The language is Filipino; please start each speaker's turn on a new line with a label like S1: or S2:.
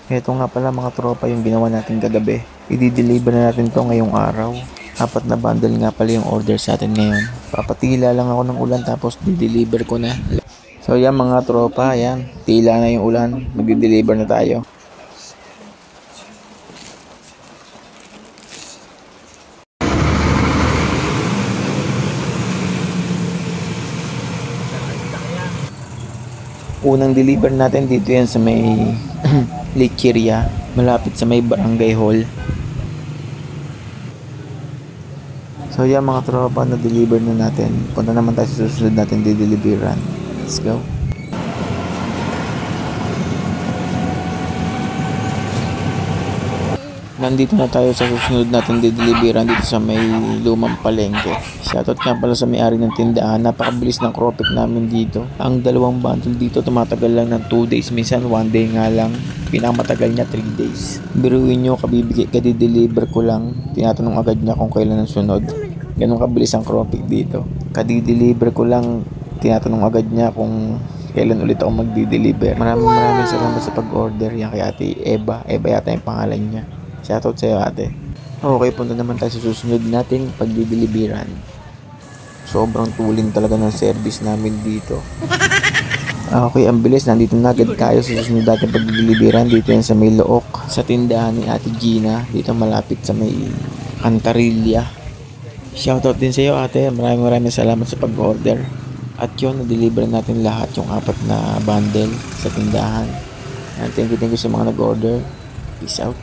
S1: Ito nga pala mga tropa yung ginawa natin kagabi. I-deliver na natin to ngayong araw. 4 na bundle nga pala yung order sa atin ngayon. Papatila lang ako ng ulan tapos di-deliver ko na. So yan mga tropa, yan. Tila na yung ulan. Mag-deliver na tayo. Unang deliver natin dito yan sa may Lecheria, malapit sa may Barangay Hall. So yan mga tropa, na-deliver na natin. Punta naman tayo sa susunod natin di-deliveran. Let's go. Nandito na tayo sa susunod natin di-deliveran dito sa may Lumang Palengke. Shoutout nga pala sa may-ari ng tindahan. Napakabilis ng cropek namin dito. Ang 2 bundle dito tumatagal lang ng 2 days. Minsan 1 day nga lang. Pinakamatagal niya 3 days. Biruin nyo, kadi-deliver ko lang. Tinatanong agad niya kung kailan ang sunod. Ganun kabilis ang cropek dito. Kadi-deliver ko lang. Tinatanong agad niya kung kailan ulit ako magdi-deliver. Maraming salamat sa pag-order. Yan kay Ate Eva. Eva yata yung pangalan niya. Shoutout sa'yo ate. Okay, punta naman tayo sa susunod nating pagdideliveran. Sobrang tuling talaga ng service namin dito. Okay, ang bilis. Nandito na agad tayo sa susunod nating pagdideliveran. Dito yan sa may Look. Sa tindahan ni Ate Gina. Dito malapit sa may Cantarilla. Shoutout din sa'yo ate. Maraming salamat sa pag-order. At yun, na-deliver natin lahat yung 4 na bundle sa tindahan. And thank you sa mga nag-order. Peace out.